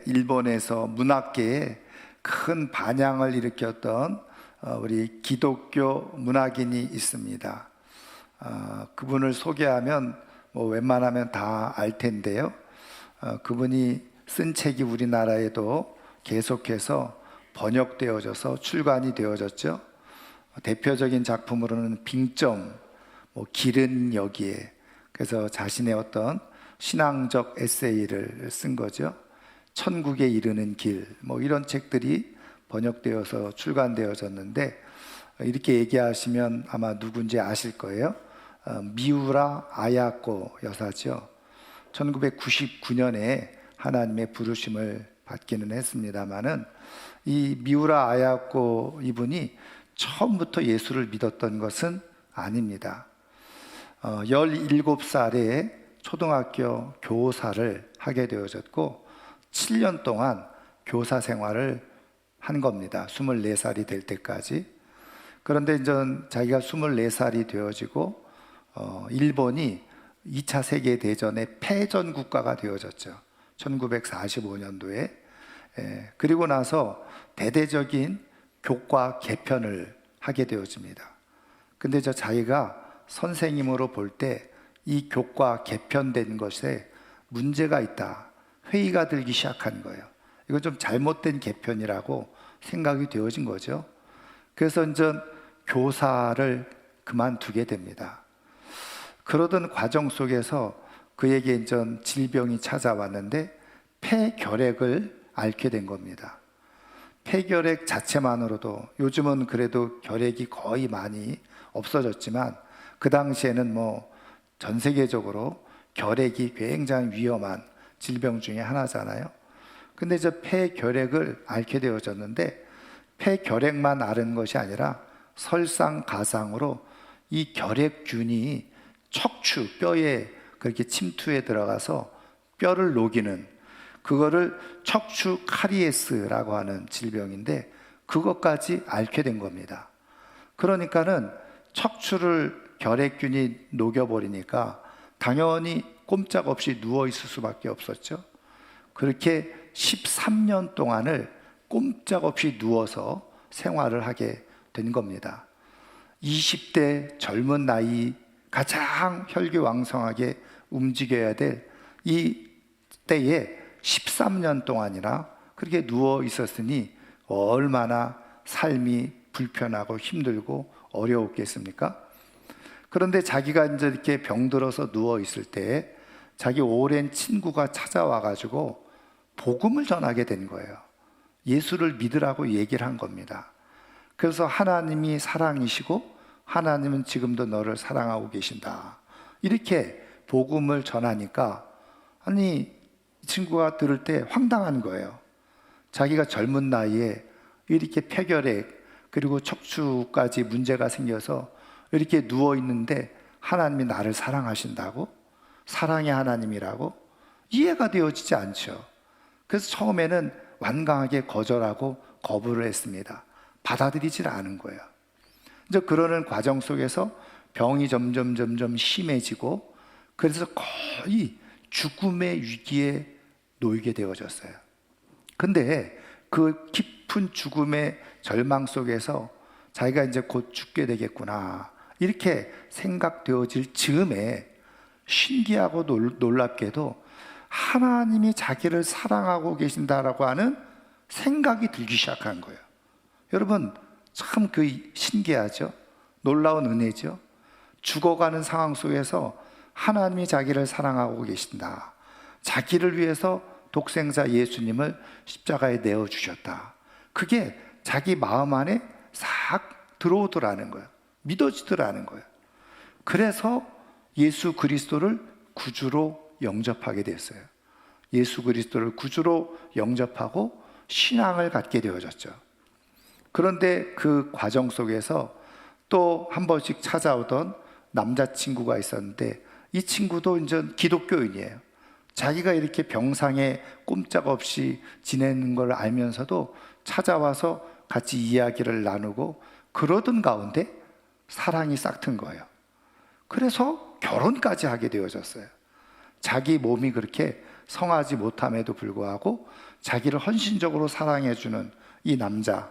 일본에서 문학계에 큰 반향을 일으켰던 우리 기독교 문학인이 있습니다. 그분을 소개하면 웬만하면 다 알 텐데요. 그분이 쓴 책이 우리나라에도 계속해서 번역되어져서 출간이 되어졌죠. 대표적인 작품으로는 빙점, 길은 여기에, 그래서 자신의 어떤 신앙적 에세이를 쓴 거죠. 천국에 이르는 길, 이런 책들이 번역되어서 출간되어졌는데, 이렇게 얘기하시면 아마 누군지 아실 거예요. 미우라 아야코 여사죠. 1999년에 하나님의 부르심을 받기는 했습니다마는, 이 미우라 아야코 이분이 처음부터 예수를 믿었던 것은 아닙니다. 17살에 초등학교 교사를 하게 되어졌고 7년 동안 교사 생활을 한 겁니다. 24살이 될 때까지. 그런데 이제 자기가 24살이 되어지고 일본이 2차 세계대전의 패전 국가가 되어졌죠. 1945년도에. 그리고 나서 대대적인 교과 개편을 하게 되어집니다. 근데 자기가 선생님으로 볼 때 이 교과 개편된 것에 문제가 있다, 회의가 들기 시작한 거예요. 이건 좀 잘못된 개편이라고 생각이 되어진 거죠. 그래서 이제 교사를 그만두게 됩니다. 그러던 과정 속에서 그에게 이제 질병이 찾아왔는데 폐결핵을 앓게 된 겁니다. 폐결핵 자체만으로도, 요즘은 그래도 결핵이 거의 많이 없어졌지만 그 당시에는 전 세계적으로 결핵이 굉장히 위험한 질병 중에 하나잖아요. 근데 이제 폐결핵을 앓게 되어졌는데, 폐결핵만 앓은 것이 아니라 설상가상으로 이 결핵균이 척추, 뼈에 그렇게 침투해 들어가서 뼈를 녹이는, 그거를 척추 카리에스라고 하는 질병인데 그것까지 앓게 된 겁니다. 그러니까는 척추를 결핵균이 녹여버리니까 당연히 꼼짝없이 누워있을 수밖에 없었죠. 그렇게 13년 동안을 꼼짝없이 누워서 생활을 하게 된 겁니다. 20대 젊은 나이 가장 혈기왕성하게 움직여야 될 이 때에 13년 동안이나 그렇게 누워 있었으니 얼마나 삶이 불편하고 힘들고 어려웠겠습니까? 그런데 자기가 이제 이렇게 병들어서 누워 있을 때 자기 오랜 친구가 찾아와 가지고 복음을 전하게 된 거예요. 예수를 믿으라고 얘기를 한 겁니다. 그래서 하나님이 사랑이시고 하나님은 지금도 너를 사랑하고 계신다, 이렇게 복음을 전하니까, 아니, 이 친구가 들을 때 황당한 거예요. 자기가 젊은 나이에 이렇게 폐결핵 그리고 척추까지 문제가 생겨서 이렇게 누워있는데 하나님이 나를 사랑하신다고? 사랑의 하나님이라고? 이해가 되어지지 않죠. 그래서 처음에는 완강하게 거절하고 거부를 했습니다. 받아들이질 않은 거예요. 이제 그러는 과정 속에서 병이 점점 심해지고, 그래서 거의 죽음의 위기에 놓이게 되어졌어요. 근데 그 깊은 죽음의 절망 속에서 자기가 이제 곧 죽게 되겠구나, 이렇게 생각되어질 즈음에 신기하고 놀랍게도 하나님이 자기를 사랑하고 계신다라고 하는 생각이 들기 시작한 거예요. 여러분, 참 신기하죠? 놀라운 은혜죠? 죽어가는 상황 속에서 하나님이 자기를 사랑하고 계신다, 자기를 위해서 독생자 예수님을 십자가에 내어주셨다, 그게 자기 마음 안에 싹 들어오더라는 거예요. 믿어지더라는 거예요. 그래서 예수 그리스도를 구주로 영접하게 됐어요. 예수 그리스도를 구주로 영접하고 신앙을 갖게 되어졌죠. 그런데 그 과정 속에서 또 한 번씩 찾아오던 남자친구가 있었는데, 이 친구도 이제 기독교인이에요. 자기가 이렇게 병상에 꼼짝없이 지내는 걸 알면서도 찾아와서 같이 이야기를 나누고 그러던 가운데 사랑이 싹튼 거예요. 그래서 결혼까지 하게 되어졌어요. 자기 몸이 그렇게 성하지 못함에도 불구하고 자기를 헌신적으로 사랑해주는 이 남자,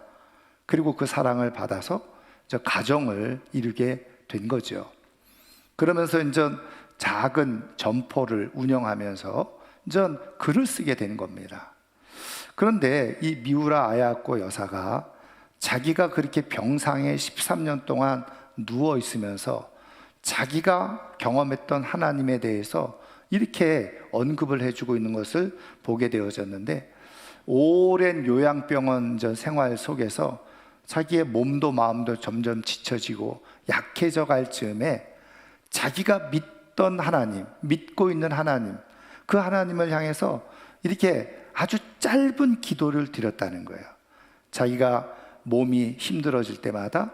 그리고 그 사랑을 받아서 저 가정을 이루게 된 거죠. 그러면서 이제 작은 점포를 운영하면서 이제 글을 쓰게 된 겁니다. 그런데 이 미우라 아야코 여사가 자기가 그렇게 병상에 13년 동안 누워 있으면서 자기가 경험했던 하나님에 대해서 이렇게 언급을 해주고 있는 것을 보게 되어졌는데, 오랜 요양병원 생활 속에서 자기의 몸도 마음도 점점 지쳐지고 약해져 갈 즈음에 자기가 믿던 하나님, 믿고 있는 하나님, 그 하나님을 향해서 이렇게 아주 짧은 기도를 드렸다는 거예요. 자기가 몸이 힘들어질 때마다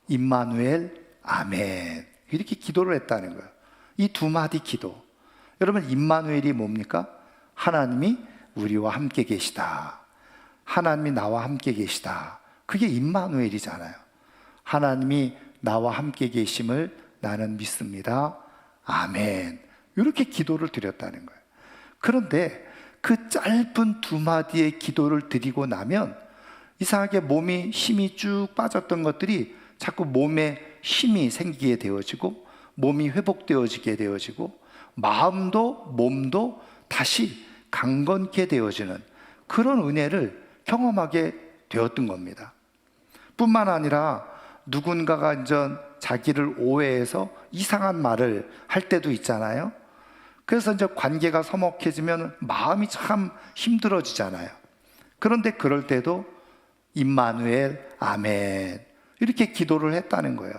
임마누엘 아멘 이렇게 기도를 했다는 거예요. 이 두 마디 기도. 여러분, 임마누엘이 뭡니까? 하나님이 우리와 함께 계시다. 하나님이 나와 함께 계시다. 그게 임마누엘이잖아요. 하나님이 나와 함께 계심을 나는 믿습니다. 아멘. 이렇게 기도를 드렸다는 거예요. 그런데 그 짧은 두 마디의 기도를 드리고 나면 이상하게 몸이 힘이 쭉 빠졌던 것들이 자꾸 몸에 힘이 생기게 되어지고 몸이 회복되어지게 되어지고 마음도 몸도 다시 강건케 되어지는 그런 은혜를 경험하게 되었던 겁니다. 뿐만 아니라 누군가가 이제 자기를 오해해서 이상한 말을 할 때도 있잖아요. 그래서 이제 관계가 서먹해지면 마음이 참 힘들어지잖아요. 그런데 그럴 때도 임마누엘 아멘 이렇게 기도를 했다는 거예요.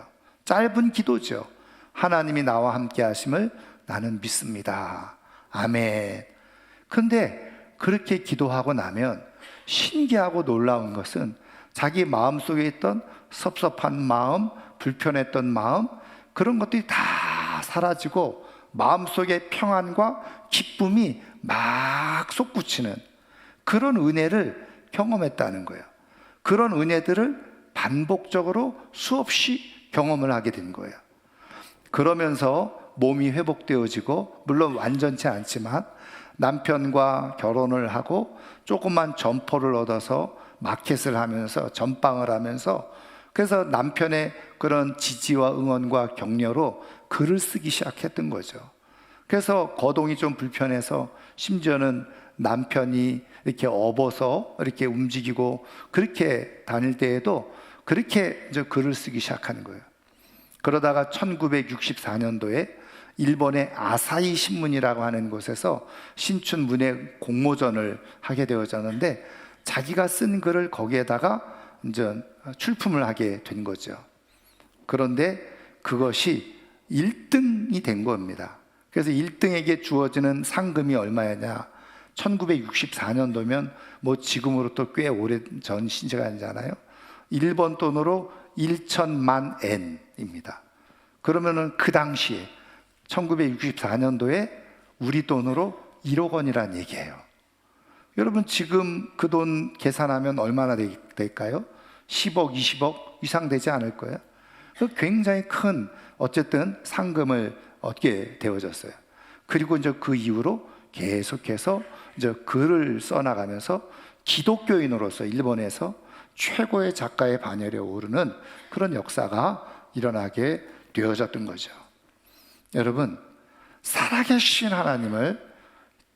짧은 기도죠. 하나님이 나와 함께 하심을 나는 믿습니다. 아멘. 근데 그렇게 기도하고 나면 신기하고 놀라운 것은 자기 마음속에 있던 섭섭한 마음, 불편했던 마음, 그런 것들이 다 사라지고 마음속에 평안과 기쁨이 막 솟구치는 그런 은혜를 경험했다는 거예요. 그런 은혜들을 반복적으로 수없이 경험을 하게 된 거예요. 그러면서 몸이 회복되어지고, 물론 완전치 않지만 남편과 결혼을 하고 조그만 점포를 얻어서 마켓을 하면서 전방을 하면서, 그래서 남편의 그런 지지와 응원과 격려로 글을 쓰기 시작했던 거죠. 그래서 거동이 좀 불편해서 심지어는 남편이 이렇게 업어서 이렇게 움직이고 그렇게 다닐 때에도 그렇게 이제 글을 쓰기 시작하는 거예요. 그러다가 1964년도에 일본의 아사히 신문이라고 하는 곳에서 신춘 문예 공모전을 하게 되어졌는데, 자기가 쓴 글을 거기에다가 이제 출품을 하게 된 거죠. 그런데 그것이 1등이 된 겁니다. 그래서 1등에게 주어지는 상금이 얼마였냐? 1964년도면 뭐 지금으로 또 꽤 오래전 시간이잖아요. 일본 돈으로 1천만 엔입니다. 그러면은 그 당시에 1964년도에 우리 돈으로 1억 원이란 얘기예요. 여러분, 지금 그 돈 계산하면 얼마나 될까요? 10억, 20억 이상 되지 않을 거예요. 굉장히 큰 어쨌든 상금을 얻게 되어졌어요. 그리고 이제 그 이후로 계속해서 이제 글을 써나가면서 기독교인으로서 일본에서 최고의 작가의 반열에 오르는 그런 역사가 일어나게 되어졌던 거죠. 여러분, 살아계신 하나님을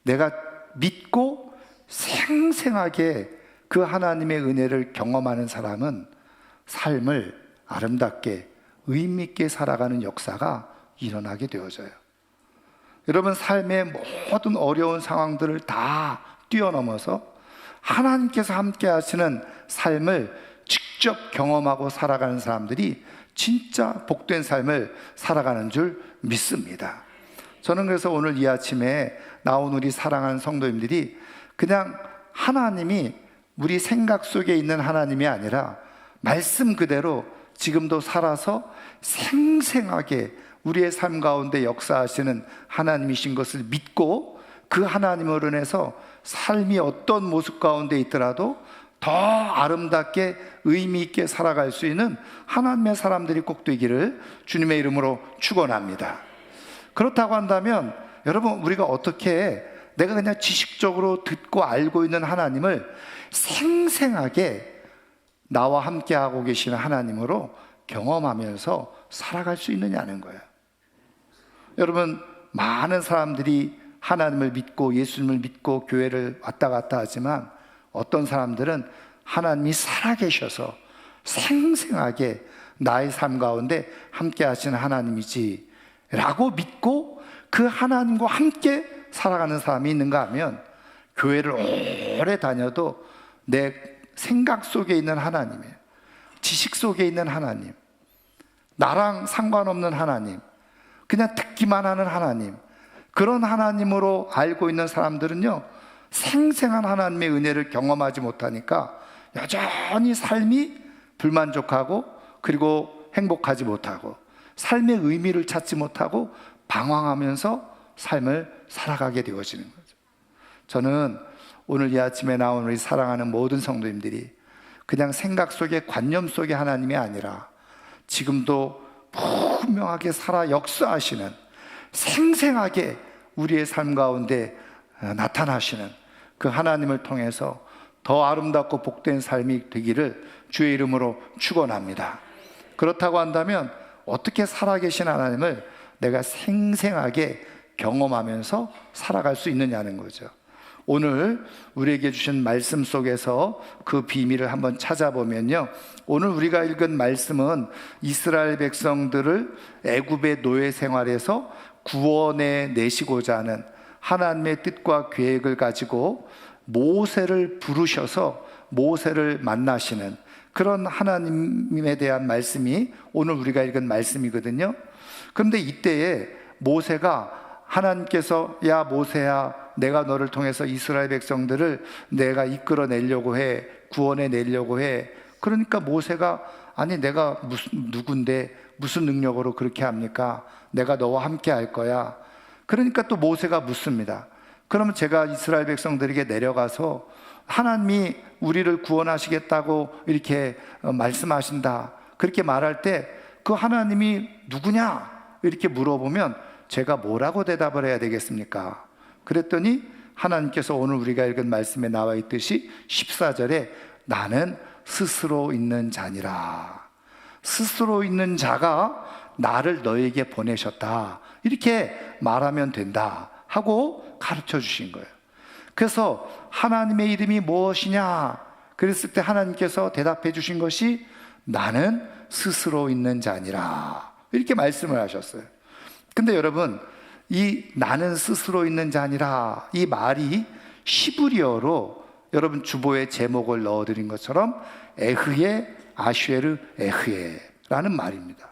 내가 믿고 생생하게 그 하나님의 은혜를 경험하는 사람은 삶을 아름답게 의미 있게 살아가는 역사가 일어나게 되어져요. 여러분, 삶의 모든 어려운 상황들을 다 뛰어넘어서 하나님께서 함께 하시는 삶을 직접 경험하고 살아가는 사람들이 진짜 복된 삶을 살아가는 줄 믿습니다. 저는 그래서 오늘 이 아침에 나온 우리 사랑하는 성도님들이 그냥 하나님이 우리 생각 속에 있는 하나님이 아니라 말씀 그대로 지금도 살아서 생생하게 우리의 삶 가운데 역사하시는 하나님이신 것을 믿고 그 하나님으로 인해서 삶이 어떤 모습 가운데 있더라도 더 아름답게 의미 있게 살아갈 수 있는 하나님의 사람들이 꼭 되기를 주님의 이름으로 축원합니다. 그렇다고 한다면 여러분, 우리가 어떻게 내가 그냥 지식적으로 듣고 알고 있는 하나님을 생생하게 나와 함께하고 계시는 하나님으로 경험하면서 살아갈 수 있느냐는 거예요. 여러분, 많은 사람들이 하나님을 믿고 예수님을 믿고 교회를 왔다 갔다 하지만 어떤 사람들은 하나님이 살아계셔서 생생하게 나의 삶 가운데 함께 하시는 하나님이지 라고 믿고 그 하나님과 함께 살아가는 사람이 있는가 하면 교회를 오래 다녀도 내 생각 속에 있는 하나님이에요. 지식 속에 있는 하나님, 나랑 상관없는 하나님, 그냥 듣기만 하는 하나님, 그런 하나님으로 알고 있는 사람들은요, 생생한 하나님의 은혜를 경험하지 못하니까 여전히 삶이 불만족하고 그리고 행복하지 못하고 삶의 의미를 찾지 못하고 방황하면서 삶을 살아가게 되어지는 거죠. 저는 오늘 이 아침에 나온 우리 사랑하는 모든 성도님들이 그냥 생각 속에 관념 속에 하나님이 아니라 지금도 분명하게 살아 역사하시는, 생생하게 우리의 삶 가운데 나타나시는 그 하나님을 통해서 더 아름답고 복된 삶이 되기를 주의 이름으로 축원합니다. 그렇다고 한다면 어떻게 살아계신 하나님을 내가 생생하게 경험하면서 살아갈 수 있느냐는 거죠. 오늘 우리에게 주신 말씀 속에서 그 비밀을 한번 찾아보면요, 오늘 우리가 읽은 말씀은 이스라엘 백성들을 애굽의 노예 생활에서 구원해 내시고자 하는 하나님의 뜻과 계획을 가지고 모세를 부르셔서 모세를 만나시는 그런 하나님에 대한 말씀이 오늘 우리가 읽은 말씀이거든요. 그런데 이때에 모세가 하나님께서 야 모세야, 내가 너를 통해서 이스라엘 백성들을 내가 이끌어내려고 해, 구원해 내려고 해. 그러니까 모세가 아니 내가 누군데 무슨 능력으로 그렇게 합니까? 내가 너와 함께 할 거야. 그러니까 또 모세가 묻습니다. 그러면 제가 이스라엘 백성들에게 내려가서 하나님이 우리를 구원하시겠다고 이렇게 말씀하신다, 그렇게 말할 때 그 하나님이 누구냐 이렇게 물어보면 제가 뭐라고 대답을 해야 되겠습니까? 그랬더니 하나님께서 오늘 우리가 읽은 말씀에 나와 있듯이 14절에 나는 스스로 있는 자니라, 스스로 있는 자가 나를 너에게 보내셨다, 이렇게 말하면 된다 하고 가르쳐 주신 거예요. 그래서 하나님의 이름이 무엇이냐 그랬을 때 하나님께서 대답해 주신 것이 나는 스스로 있는 자니라, 이렇게 말씀을 하셨어요. 근데 여러분, 이 나는 스스로 있는 자니라 이 말이 히브리어로 여러분 주보에 제목을 넣어드린 것처럼 에흐에 아슈에르 에흐에라는 말입니다.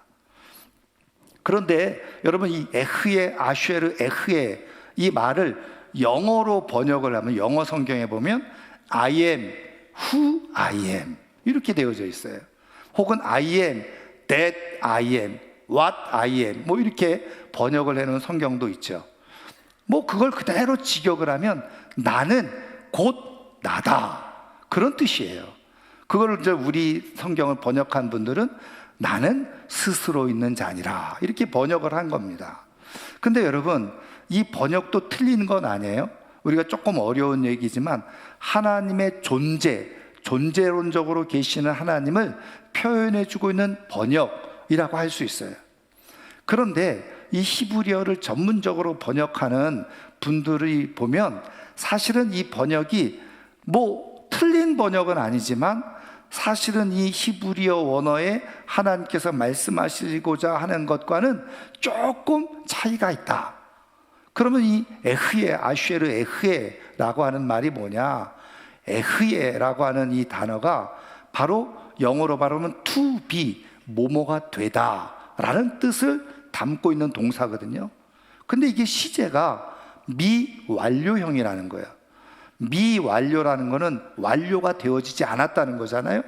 그런데 여러분, 이 에흐에 아슈에르 에흐에 이 말을 영어로 번역을 하면, 영어 성경에 보면 I am who I am 이렇게 되어져 있어요. 혹은 I am that I am, what I am, 뭐 이렇게 번역을 해놓은 성경도 있죠. 뭐 그걸 그대로 직역을 하면 나는 곧 나다, 그런 뜻이에요. 그걸 이제 우리 성경을 번역한 분들은 나는 스스로 있는 자니라 이렇게 번역을 한 겁니다. 근데 여러분, 이 번역도 틀린 건 아니에요. 우리가 조금 어려운 얘기지만 하나님의 존재론적으로 계시는 하나님을 표현해 주고 있는 번역이라고 할 수 있어요. 그런데 이 히브리어를 전문적으로 번역하는 분들이 보면 사실은 이 번역이 뭐 틀린 번역은 아니지만 사실은 이 히브리어 원어에 하나님께서 말씀하시고자 하는 것과는 조금 차이가 있다. 그러면 이 에흐에 아슈에르 에흐에라고 하는 말이 뭐냐? 에흐에라고 하는 이 단어가 바로 영어로 말하면 to be, 뭐뭐가 되다 라는 뜻을 담고 있는 동사거든요. 근데 이게 시제가 미완료형이라는 거예요. 미완료라는 거는 완료가 되어지지 않았다는 거잖아요.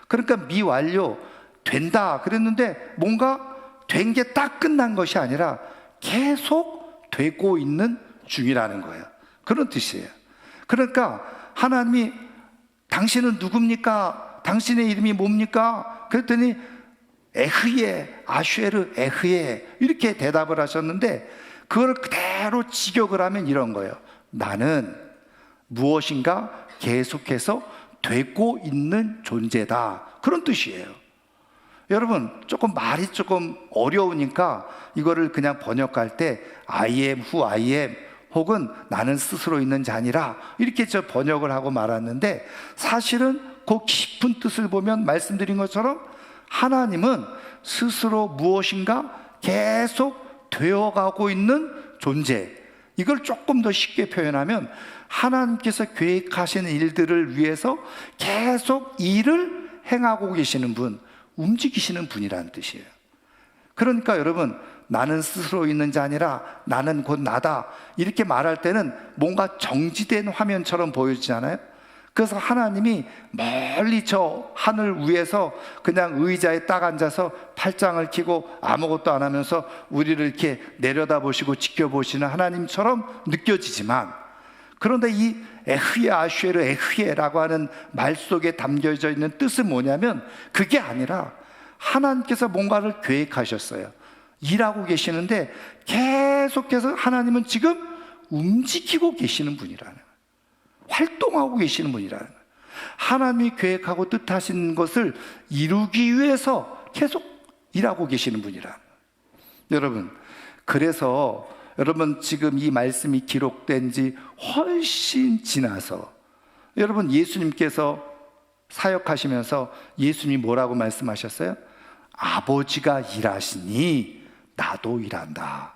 그러니까 미완료, 된다 그랬는데 뭔가 된 게 딱 끝난 것이 아니라 계속 되고 있는 중이라는 거예요. 그런 뜻이에요. 그러니까 하나님이 당신은 누굽니까? 당신의 이름이 뭡니까? 그랬더니 에흐에 아슈에르 에흐에 이렇게 대답을 하셨는데 그걸 그대로 직역을 하면 이런 거예요. 나는 무엇인가 계속해서 되고 있는 존재다, 그런 뜻이에요. 여러분, 말이 조금 어려우니까 이거를 그냥 번역할 때 I am who I am 혹은 나는 스스로 있는 자니라 이렇게 번역을 하고 말았는데, 사실은 그 깊은 뜻을 보면 말씀드린 것처럼 하나님은 스스로 무엇인가 계속 되어가고 있는 존재. 이걸 조금 더 쉽게 표현하면 하나님께서 계획하신 일들을 위해서 계속 일을 행하고 계시는 분, 움직이시는 분이라는 뜻이에요. 그러니까 여러분, 나는 스스로 있는 자 아니라 나는 곧 나다, 이렇게 말할 때는 뭔가 정지된 화면처럼 보여지지 않아요? 그래서 하나님이 멀리 저 하늘 위에서 그냥 의자에 딱 앉아서 팔짱을 끼고 아무것도 안 하면서 우리를 이렇게 내려다보시고 지켜보시는 하나님처럼 느껴지지만, 그런데 이 에흐예 아슈에르 에흐예라고 하는 말 속에 담겨져 있는 뜻은 뭐냐면, 그게 아니라 하나님께서 뭔가를 계획하셨어요. 일하고 계시는데 계속해서 하나님은 지금 움직이고 계시는 분이라는 거예요. 활동하고 계시는 분이라는 거예요. 하나님이 계획하고 뜻하신 것을 이루기 위해서 계속 일하고 계시는 분이라는 거예요. 여러분, 그래서 여러분 지금 이 말씀이 기록된 지 훨씬 지나서, 여러분 예수님께서 사역하시면서 예수님이 뭐라고 말씀하셨어요? 아버지가 일하시니 나도 일한다.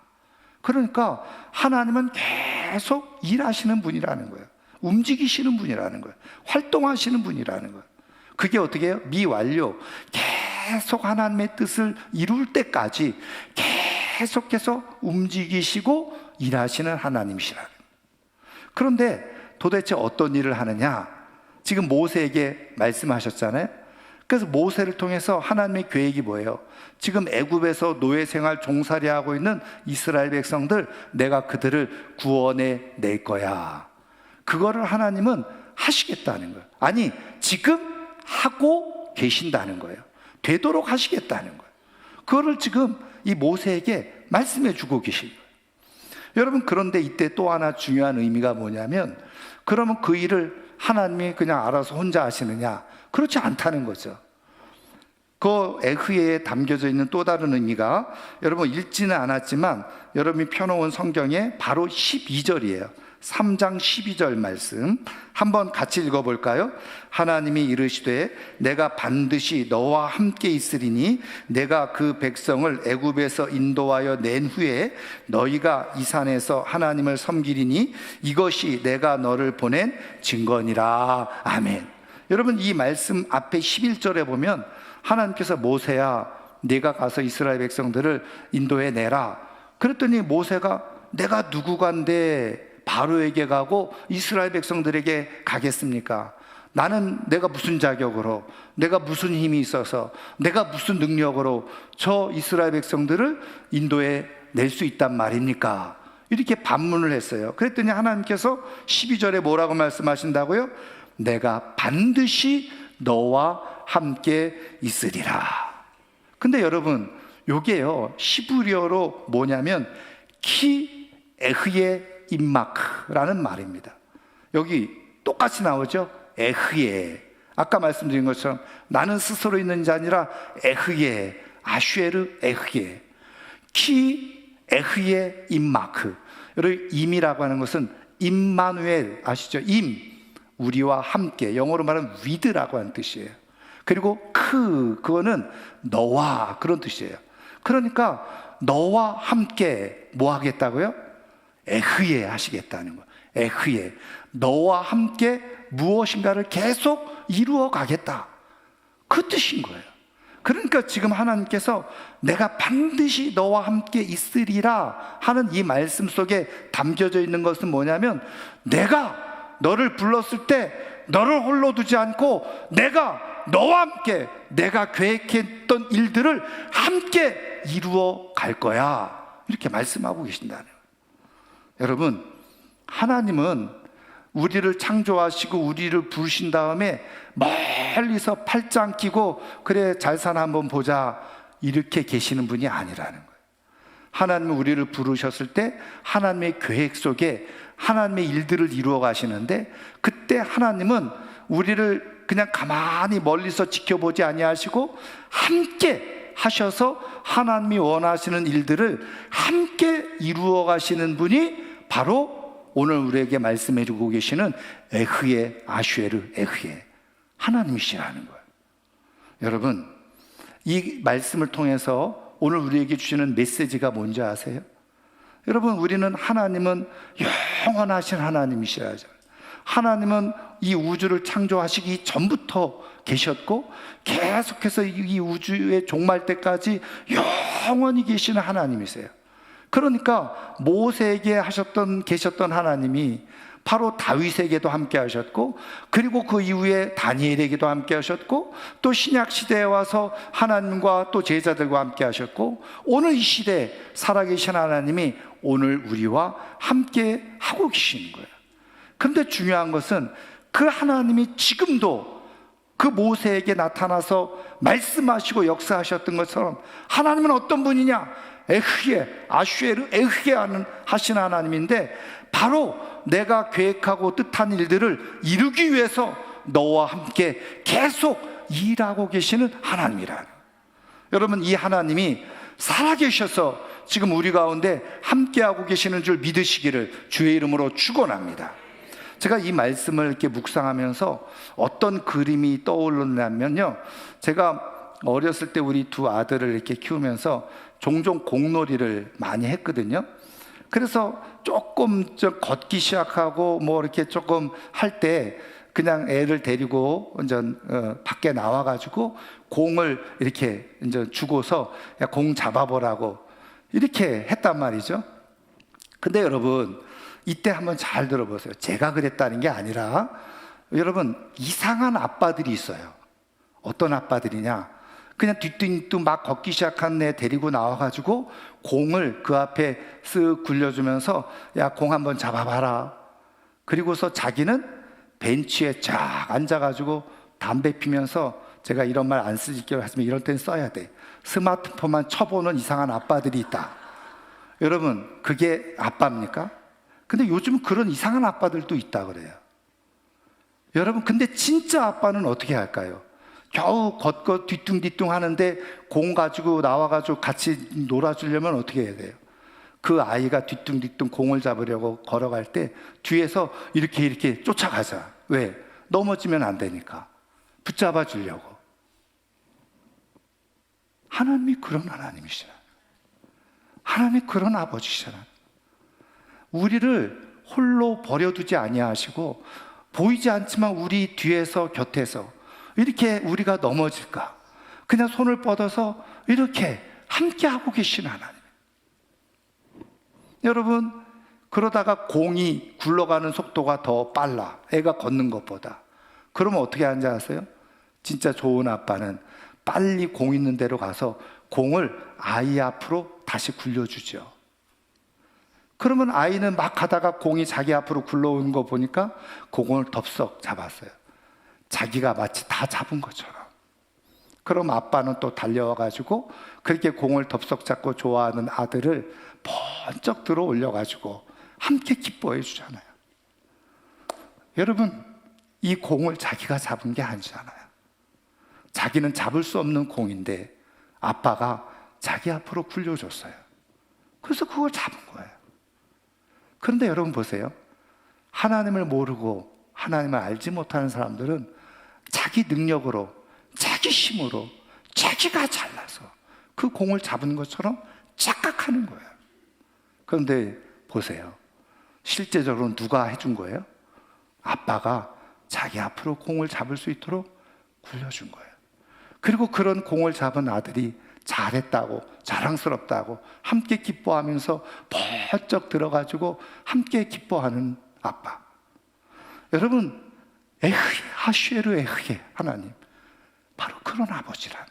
그러니까 하나님은 계속 일하시는 분이라는 거예요. 움직이시는 분이라는 거예요. 활동하시는 분이라는 거예요. 그게 어떻게 해요? 미완료. 계속 하나님의 뜻을 이룰 때까지 계속해서 움직이시고 일하시는 하나님이시라는 거예요. 그런데 도대체 어떤 일을 하느냐? 지금 모세에게 말씀하셨잖아요. 그래서 모세를 통해서 하나님의 계획이 뭐예요? 지금 애굽에서 노예 생활 종살이하고 있는 이스라엘 백성들, 내가 그들을 구원해 낼 거야. 그거를 하나님은 하시겠다는 거예요. 아니, 지금 하고 계신다는 거예요. 되도록 하시겠다는 거예요. 그거를 지금 이 모세에게 말씀해 주고 계신 거예요. 여러분, 그런데 이때 또 하나 중요한 의미가 뭐냐면, 그러면 그 일을 하나님이 그냥 알아서 혼자 하시느냐? 그렇지 않다는 거죠. 그 에흐예에 담겨져 있는 또 다른 의미가, 여러분 읽지는 않았지만 여러분이 펴놓은 성경에 바로 12절이에요. 3장 12절 말씀 한번 같이 읽어볼까요? 하나님이 이르시되 내가 반드시 너와 함께 있으리니 내가 그 백성을 애굽에서 인도하여 낸 후에 너희가 이 산에서 하나님을 섬기리니 이것이 내가 너를 보낸 증거니라. 아멘. 여러분, 이 말씀 앞에 11절에 보면 하나님께서 모세야 네가 가서 이스라엘 백성들을 인도해 내라. 그랬더니 모세가 내가 누구간데 바로에게 가고 이스라엘 백성들에게 가겠습니까? 나는 내가 무슨 자격으로, 내가 무슨 힘이 있어서, 내가 무슨 능력으로 저 이스라엘 백성들을 인도해 낼 수 있단 말입니까? 이렇게 반문을 했어요. 그랬더니 하나님께서 12절에 뭐라고 말씀하신다고요? 내가 반드시 너와 함께 있으리라. 근데 여러분, 요게요 시브리어로 뭐냐면 키 에흐예 임마크라는 말입니다. 여기 똑같이 나오죠? 에흐예. 아까 말씀드린 것처럼 나는 스스로 있는 자 아니라 에흐예, 아슈에르 에흐예. 키 에흐예 임마크. 여러분, 임이라고 하는 것은 임마누엘 아시죠? 임, 우리와 함께. 영어로 말하면 with라고 하는 뜻이에요. 그리고 그거는 너와, 그런 뜻이에요. 그러니까 너와 함께 뭐 하겠다고요? 에흐예 하시겠다는 거예요. 에흐예, 너와 함께 무엇인가를 계속 이루어 가겠다, 그 뜻인 거예요. 그러니까 지금 하나님께서 내가 반드시 너와 함께 있으리라 하는 이 말씀 속에 담겨져 있는 것은 뭐냐면, 내가 너를 불렀을 때 너를 홀로 두지 않고 내가 너와 함께 내가 계획했던 일들을 함께 이루어 갈 거야, 이렇게 말씀하고 계신다는 거예요. 여러분, 하나님은 우리를 창조하시고 우리를 부르신 다음에 멀리서 팔짱 끼고 그래 잘 사나 한번 보자 이렇게 계시는 분이 아니라는 거예요. 하나님은 우리를 부르셨을 때 하나님의 계획 속에 하나님의 일들을 이루어 가시는데, 그때 하나님은 우리를 그냥 가만히 멀리서 지켜보지 아니하시고 함께 하셔서 하나님이 원하시는 일들을 함께 이루어 가시는 분이 바로 오늘 우리에게 말씀해 주고 계시는 에흐예 아슈에르 에흐예 하나님이시라는 거예요. 여러분, 이 말씀을 통해서 오늘 우리에게 주시는 메시지가 뭔지 아세요? 여러분, 우리는 하나님은 영원하신 하나님이시라죠. 하나님은 이 우주를 창조하시기 전부터 계셨고 계속해서 이 우주의 종말 때까지 영원히 계시는 하나님이세요. 그러니까 모세에게 계셨던 하나님이 바로 다윗에게도 함께 하셨고, 그리고 그 이후에 다니엘에게도 함께 하셨고, 또 신약 시대에 와서 하나님과 또 제자들과 함께 하셨고, 오늘 이 시대에 살아계신 하나님이 오늘 우리와 함께 하고 계시는 거예요. 근데 중요한 것은 그 하나님이 지금도 그 모세에게 나타나서 말씀하시고 역사하셨던 것처럼 하나님은 어떤 분이냐? 에흐예, 아슈에르 에흐예 하신 하나님인데, 바로 내가 계획하고 뜻한 일들을 이루기 위해서 너와 함께 계속 일하고 계시는 하나님이라. 여러분, 이 하나님이 살아계셔서 지금 우리 가운데 함께하고 계시는 줄 믿으시기를 주의 이름으로 축원합니다. 제가 이 말씀을 이렇게 묵상하면서 어떤 그림이 떠오르냐면요, 제가 어렸을 때 우리 두 아들을 이렇게 키우면서 종종 공놀이를 많이 했거든요. 그래서 조금 걷기 시작하고 뭐 이렇게 조금 할 때 그냥 애를 데리고 밖에 나와가지고 공을 이렇게 이제 주고서 야, 공 잡아보라고 이렇게 했단 말이죠. 근데 여러분, 이때 한번 잘 들어보세요. 제가 그랬다는 게 아니라, 여러분, 이상한 아빠들이 있어요. 어떤 아빠들이냐? 그냥 뒤뚱뒤뚱 막 걷기 시작한 애 데리고 나와가지고 공을 그 앞에 쓱 굴려주면서 야, 공 한번 잡아봐라. 그리고서 자기는 벤치에 쫙 앉아가지고 담배 피면서, 제가 이런 말 안 쓰기로 하지만 이럴 땐 써야 돼, 스마트폰만 쳐보는 이상한 아빠들이 있다. 여러분, 그게 아빠입니까? 근데 요즘 그런 이상한 아빠들도 있다 그래요. 여러분, 근데 진짜 아빠는 어떻게 할까요? 겨우 걷고 뒤뚱뒤뚱 하는데 공 가지고 나와가지고 같이 놀아주려면 어떻게 해야 돼요? 그 아이가 뒤뚱뒤뚱 공을 잡으려고 걸어갈 때 뒤에서 이렇게 쫓아가자. 왜? 넘어지면 안 되니까. 붙잡아 주려고. 하나님이 그런 하나님이시라. 하나님이 그런 아버지시라. 우리를 홀로 버려두지 아니하시고, 보이지 않지만 우리 뒤에서 곁에서 이렇게 우리가 넘어질까 그냥 손을 뻗어서 이렇게 함께하고 계신 하나님. 여러분, 그러다가 공이 굴러가는 속도가 더 빨라, 애가 걷는 것보다. 그러면 어떻게 하는지 아세요? 진짜 좋은 아빠는 빨리 공 있는 데로 가서 공을 아이 앞으로 다시 굴려주죠. 그러면 아이는 막 가다가 공이 자기 앞으로 굴러오는 거 보니까 공을 덥석 잡았어요. 자기가 마치 다 잡은 것처럼. 그럼 아빠는 또 달려와가지고 그렇게 공을 덥석 잡고 좋아하는 아들을 번쩍 들어 올려가지고 함께 기뻐해 주잖아요. 여러분, 이 공을 자기가 잡은 게 아니잖아요. 자기는 잡을 수 없는 공인데 아빠가 자기 앞으로 굴려줬어요. 그래서 그걸 잡은 거예요. 그런데 여러분 보세요. 하나님을 모르고 하나님을 알지 못하는 사람들은 자기 능력으로, 자기 힘으로, 자기가 잘나서 그 공을 잡은 것처럼 착각하는 거예요. 그런데 보세요. 실제적으로 누가 해준 거예요? 아빠가 자기 앞으로 공을 잡을 수 있도록 굴려준 거예요. 그리고 그런 공을 잡은 아들이 잘했다고, 자랑스럽다고 함께 기뻐하면서 번쩍 들어가지고 함께 기뻐하는 아빠. 여러분, 하슈에르 에흐예 하나님, 바로 그런 아버지라는,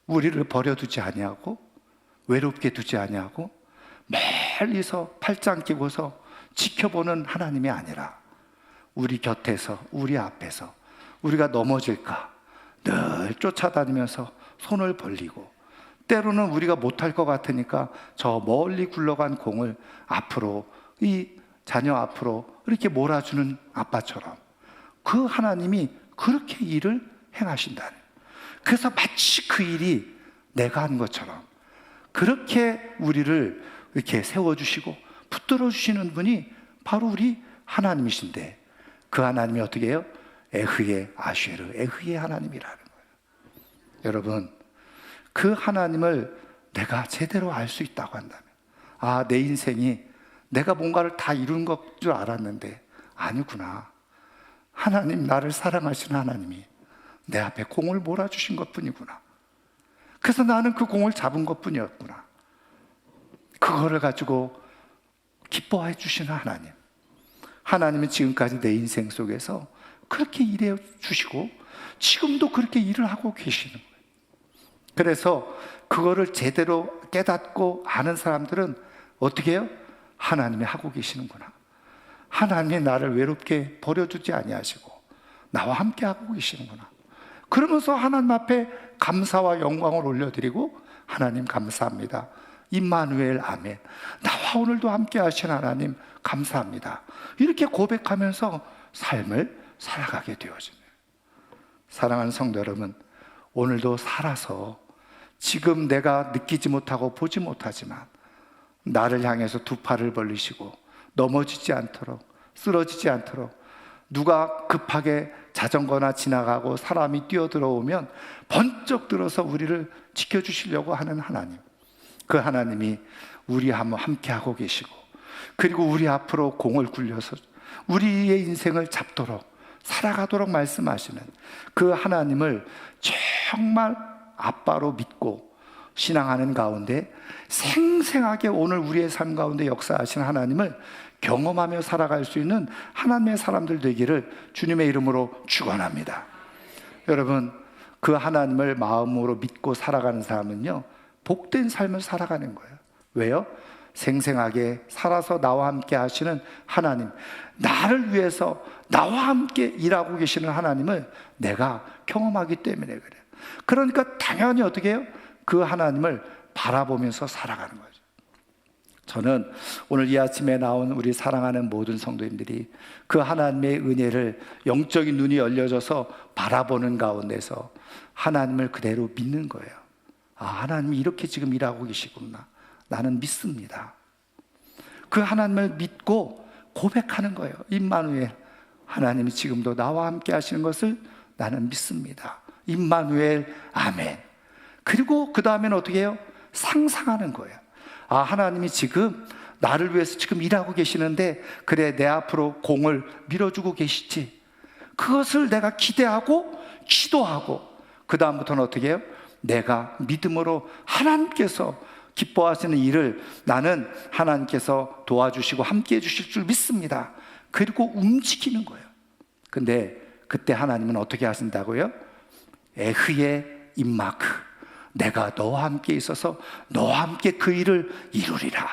우리를 버려두지 아니하고 외롭게 두지 아니하고 멀리서 팔짱 끼고서 지켜보는 하나님이 아니라 우리 곁에서, 우리 앞에서 우리가 넘어질까 늘 쫓아다니면서 손을 벌리고 때로는 우리가 못할 것 같으니까 저 멀리 굴러간 공을 앞으로, 이 자녀 앞으로 이렇게 몰아주는 아빠처럼 그 하나님이 그렇게 일을 행하신다는, 그래서 마치 그 일이 내가 한 것처럼 그렇게 우리를 이렇게 세워주시고 붙들어 주시는 분이 바로 우리 하나님이신데, 그 하나님이 어떻게 해요? 에흐예 아쉐르, 에흐예 하나님이라는 거예요. 여러분, 그 하나님을 내가 제대로 알 수 있다고 한다면, 아, 내 인생이 내가 뭔가를 다 이룬 것 줄 알았는데 아니구나, 하나님, 나를 사랑하시는 하나님이 내 앞에 공을 몰아주신 것 뿐이구나, 그래서 나는 그 공을 잡은 것 뿐이었구나, 그거를 가지고 기뻐해 주시는 하나님, 하나님은 지금까지 내 인생 속에서 그렇게 일해 주시고 지금도 그렇게 일을 하고 계시는 거예요. 그래서 그거를 제대로 깨닫고 아는 사람들은 어떻게 해요? 하나님이 하고 계시는구나, 하나님이 나를 외롭게 버려두지 아니하시고 나와 함께 하고 계시는구나, 그러면서 하나님 앞에 감사와 영광을 올려드리고, 하나님 감사합니다, 임마누엘 아멘, 나와 오늘도 함께 하신 하나님 감사합니다, 이렇게 고백하면서 삶을 살아가게 되어지네요. 사랑하는 성도 여러분, 오늘도 살아서 지금 내가 느끼지 못하고 보지 못하지만 나를 향해서 두 팔을 벌리시고 넘어지지 않도록, 쓰러지지 않도록, 누가 급하게 자전거나 지나가고 사람이 뛰어들어오면 번쩍 들어서 우리를 지켜주시려고 하는 하나님, 그 하나님이 우리와 함께 하고 계시고, 그리고 우리 앞으로 공을 굴려서 우리의 인생을 잡도록 살아가도록 말씀하시는 그 하나님을 정말 아빠로 믿고 신앙하는 가운데 생생하게 오늘 우리의 삶 가운데 역사하시는 하나님을 경험하며 살아갈 수 있는 하나님의 사람들 되기를 주님의 이름으로 축원합니다. 여러분, 그 하나님을 마음으로 믿고 살아가는 사람은요, 복된 삶을 살아가는 거예요. 왜요? 생생하게 살아서 나와 함께 하시는 하나님, 나를 위해서 나와 함께 일하고 계시는 하나님을 내가 경험하기 때문에 그래요. 그러니까 당연히 어떻게 해요? 그 하나님을 바라보면서 살아가는 거죠. 저는 오늘 이 아침에 나온 우리 사랑하는 모든 성도님들이 그 하나님의 은혜를, 영적인 눈이 열려져서 바라보는 가운데서 하나님을 그대로 믿는 거예요. 아, 하나님이 이렇게 지금 일하고 계시구나, 나는 믿습니다. 그 하나님을 믿고 고백하는 거예요. 임마누엘, 하나님이 지금도 나와 함께 하시는 것을 나는 믿습니다. 임마누엘 아멘. 그리고 그 다음에는 어떻게 해요? 상상하는 거예요. 아, 하나님이 지금 나를 위해서 지금 일하고 계시는데, 그래, 내 앞으로 공을 밀어주고 계시지, 그것을 내가 기대하고 기도하고, 그 다음부터는 어떻게 해요? 내가 믿음으로 하나님께서 기뻐하시는 일을 나는 하나님께서 도와주시고 함께 해주실 줄 믿습니다. 그리고 움직이는 거예요. 근데 그때 하나님은 어떻게 하신다고요? 에흐의 임마크, 내가 너와 함께 있어서 너와 함께 그 일을 이루리라.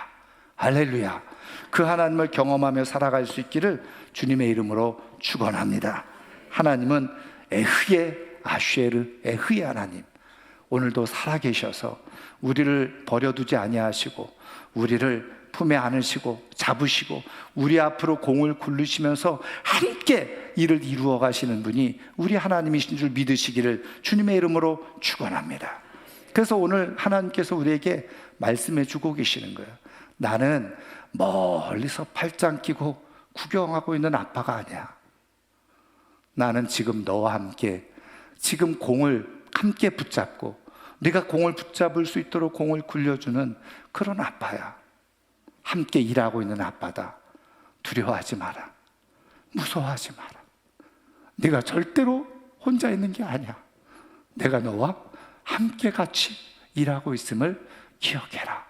할렐루야. 그 하나님을 경험하며 살아갈 수 있기를 주님의 이름으로 축원합니다. 하나님은 에흐의 아쉐르, 에흐의 하나님, 오늘도 살아계셔서 우리를 버려두지 아니하시고 우리를 품에 안으시고 잡으시고 우리 앞으로 공을 굴리시면서 함께 일을 이루어 가시는 분이 우리 하나님이신 줄 믿으시기를 주님의 이름으로 축원합니다. 그래서 오늘 하나님께서 우리에게 말씀해 주고 계시는 거예요. 나는 멀리서 팔짱 끼고 구경하고 있는 아빠가 아니야. 나는 지금 너와 함께, 지금 공을 함께 붙잡고 네가 공을 붙잡을 수 있도록 공을 굴려주는 그런 아빠야. 함께 일하고 있는 아빠다. 두려워하지 마라. 무서워하지 마라. 네가 절대로 혼자 있는 게 아니야. 내가 너와 함께 같이 일하고 있음을 기억해라.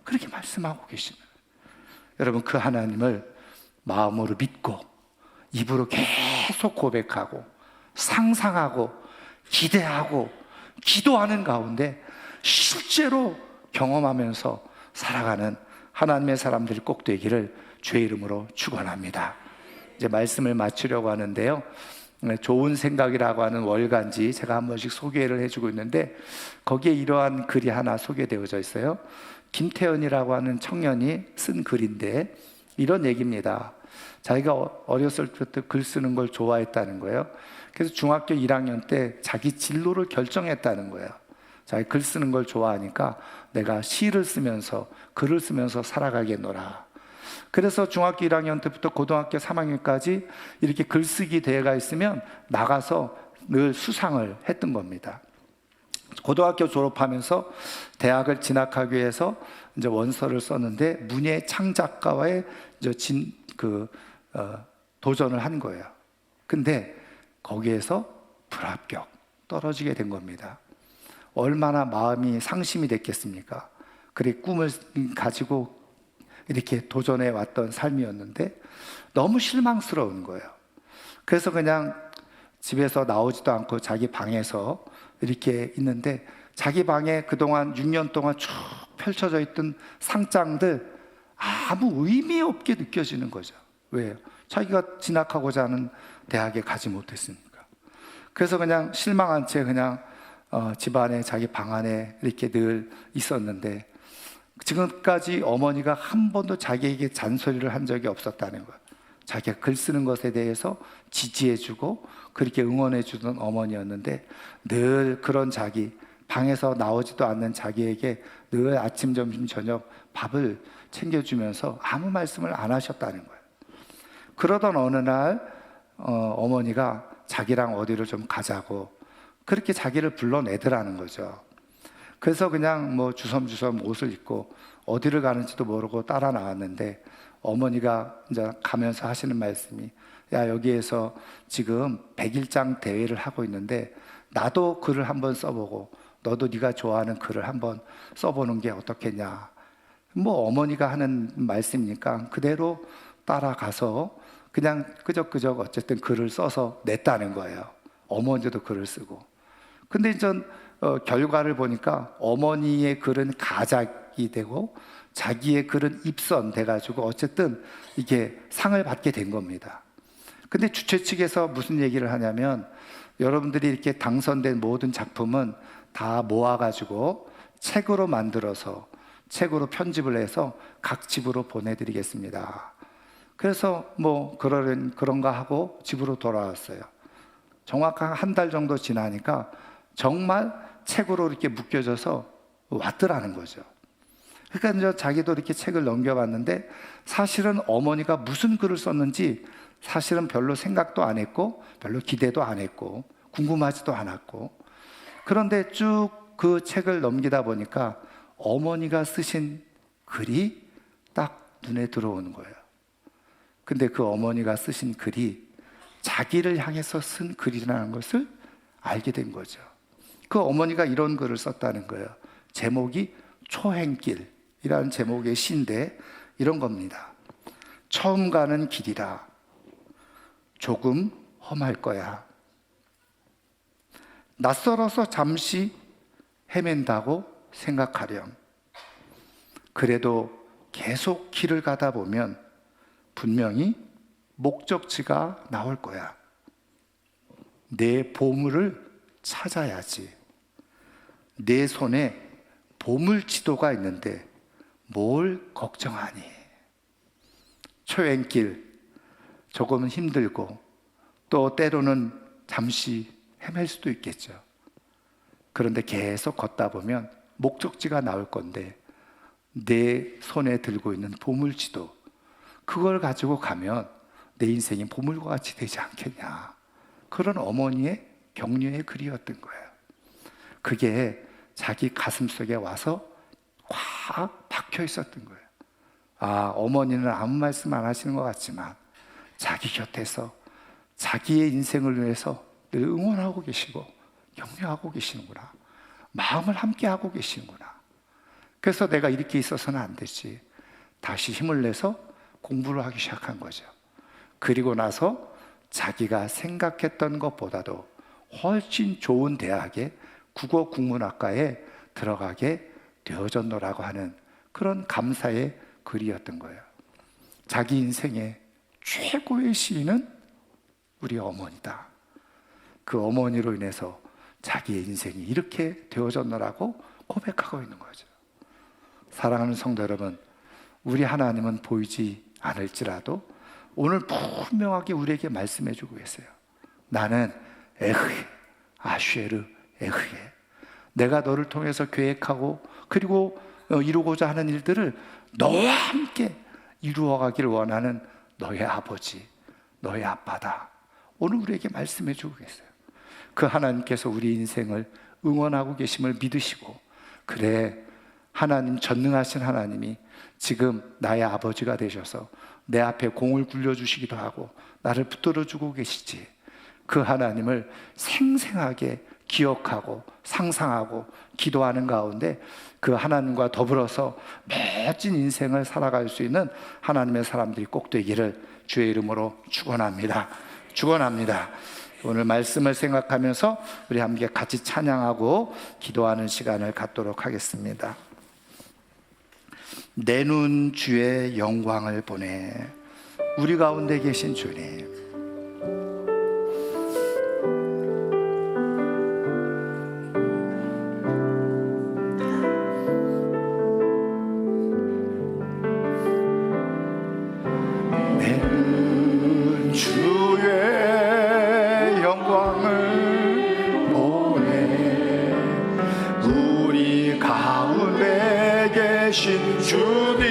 그렇게 말씀하고 계시는 거예요. 여러분, 그 하나님을 마음으로 믿고 입으로 계속 고백하고 상상하고 기대하고 기도하는 가운데 실제로 경험하면서 살아가는 하나님의 사람들이 꼭 되기를 주의 이름으로 축원합니다. 이제 말씀을 마치려고 하는데요, 좋은 생각이라고 하는 월간지 제가 한 번씩 소개를 해주고 있는데, 거기에 이러한 글이 하나 소개되어져 있어요. 김태현이라고 하는 청년이 쓴 글인데 이런 얘기입니다. 자기가 어렸을 때부터 글 쓰는 걸 좋아했다는 거예요. 그래서 중학교 1학년 때 자기 진로를 결정했다는 거예요. 자기 글 쓰는 걸 좋아하니까 내가 시를 쓰면서 글을 쓰면서 살아가겠노라. 그래서 중학교 1학년 때부터 고등학교 3학년까지 이렇게 글쓰기 대회가 있으면 나가서 늘 수상을 했던 겁니다. 고등학교 졸업하면서 대학을 진학하기 위해서 이제 원서를 썼는데 문예 창작가와의 도전을 한 거예요. 근데 거기에서 불합격, 떨어지게 된 겁니다. 얼마나 마음이 상심이 됐겠습니까? 그래, 꿈을 가지고 이렇게 도전해 왔던 삶이었는데 너무 실망스러운 거예요. 그래서 그냥 집에서 나오지도 않고 자기 방에서 이렇게 있는데, 자기 방에 그동안 6년 동안 쭉 펼쳐져 있던 상장들 아무 의미 없게 느껴지는 거죠. 왜요? 자기가 진학하고자 하는 대학에 가지 못했으니까. 그래서 그냥 실망한 채 그냥 집안에, 자기 방 안에 이렇게 늘 있었는데, 지금까지 어머니가 한 번도 자기에게 잔소리를 한 적이 없었다는 거예요. 자기가 글 쓰는 것에 대해서 지지해주고 그렇게 응원해주던 어머니였는데, 늘 그런 자기, 방에서 나오지도 않는 자기에게 늘 아침, 점심, 저녁 밥을 챙겨주면서 아무 말씀을 안 하셨다는 거예요. 그러던 어느 날 어머니가 자기랑 어디를 좀 가자고 그렇게 자기를 불러내더라는 거죠. 그래서 그냥 뭐 주섬주섬 옷을 입고 어디를 가는지도 모르고 따라 나왔는데, 어머니가 이제 가면서 하시는 말씀이, 야, 여기에서 지금 100일장 대회를 하고 있는데 나도 글을 한번 써보고 너도 네가 좋아하는 글을 한번 써보는 게 어떻겠냐. 뭐 어머니가 하는 말씀이니까 그대로 따라가서 그냥 끄적끄적 어쨌든 글을 써서 냈다는 거예요. 어머니도 글을 쓰고. 근데 이제 결과를 보니까 어머니의 글은 가작이 되고 자기의 글은 입선 돼가지고 어쨌든 이게 상을 받게 된 겁니다. 근데 주최 측에서 무슨 얘기를 하냐면, 여러분들이 이렇게 당선된 모든 작품은 다 모아가지고 책으로 만들어서 책으로 편집을 해서 각 집으로 보내드리겠습니다. 그래서 뭐 그런가 하고 집으로 돌아왔어요. 정확한 한 달 정도 지나니까 정말 책으로 이렇게 묶여져서 왔더라는 거죠. 그러니까 이제 자기도 이렇게 책을 넘겨봤는데, 사실은 어머니가 무슨 글을 썼는지 사실은 별로 생각도 안 했고 별로 기대도 안 했고 궁금하지도 않았고, 그런데 쭉 그 책을 넘기다 보니까 어머니가 쓰신 글이 딱 눈에 들어오는 거예요. 근데 그 어머니가 쓰신 글이 자기를 향해서 쓴 글이라는 것을 알게 된 거죠. 그 어머니가 이런 글을 썼다는 거예요. 제목이 초행길이라는 제목의 시인데 이런 겁니다. 처음 가는 길이라 조금 험할 거야. 낯설어서 잠시 헤맨다고 생각하렴. 그래도 계속 길을 가다 보면 분명히 목적지가 나올 거야. 내 보물을 찾아야지. 내 손에 보물지도가 있는데 뭘 걱정하니? 초행길 조금은 힘들고 또 때로는 잠시 헤맬 수도 있겠죠. 그런데 계속 걷다 보면 목적지가 나올 건데, 내 손에 들고 있는 보물지도, 그걸 가지고 가면 내 인생이 보물과 같이 되지 않겠냐. 그런 어머니의 격려의 글이었던 거예요. 그게 자기 가슴 속에 와서 확 박혀 있었던 거예요. 아, 어머니는 아무 말씀 안 하시는 것 같지만 자기 곁에서 자기의 인생을 위해서 늘 응원하고 계시고 격려하고 계시는구나. 마음을 함께 하고 계시는구나. 그래서 내가 이렇게 있어서는 안 되지. 다시 힘을 내서 공부를 하기 시작한 거죠. 그리고 나서 자기가 생각했던 것보다도 훨씬 좋은 대학에 국어국문학과에 들어가게 되어졌노라고 하는 그런 감사의 글이었던 거예요. 자기 인생의 최고의 시인은 우리 어머니다. 그 어머니로 인해서 자기의 인생이 이렇게 되어졌노라고 고백하고 있는 거죠. 사랑하는 성도 여러분, 우리 하나님은 보이지 않을지라도 오늘 분명하게 우리에게 말씀해 주고 계세요. 나는 에흐에, 아슈에르 에흐에, 내가 너를 통해서 계획하고 그리고 이루고자 하는 일들을 너와 함께 이루어가기를 원하는 너의 아버지, 너의 아빠다. 오늘 우리에게 말씀해 주고 계세요. 그 하나님께서 우리 인생을 응원하고 계심을 믿으시고, 그래, 하나님, 전능하신 하나님이 지금 나의 아버지가 되셔서 내 앞에 공을 굴려주시기도 하고 나를 붙들어주고 계시지. 그 하나님을 생생하게 기억하고 상상하고 기도하는 가운데 그 하나님과 더불어서 멋진 인생을 살아갈 수 있는 하나님의 사람들이 꼭 되기를 주의 이름으로 축원합니다. 축원합니다. 오늘 말씀을 생각하면서 우리 함께 같이 찬양하고 기도하는 시간을 갖도록 하겠습니다. 내 눈 주의 영광을 보내. 우리 가운데 계신 주님, 내 눈 주의 영광을 보내. 우리 가운데 계신 주님,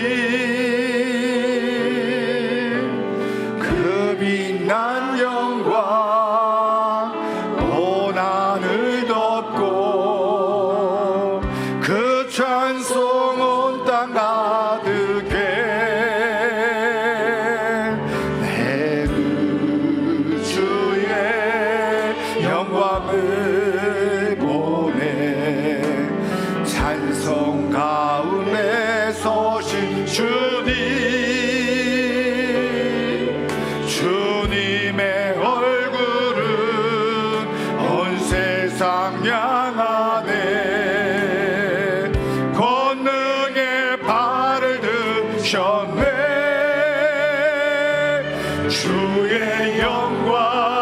그 빛난 영광 온 하늘 덮고 그 찬송 온 땅 가득해. 내 그 주의 영광을 보내. 찬송 가운데 서신 주님, 주님의 얼굴은 온 세상 향하네. 권능의 발을 드셨네. 주의 영광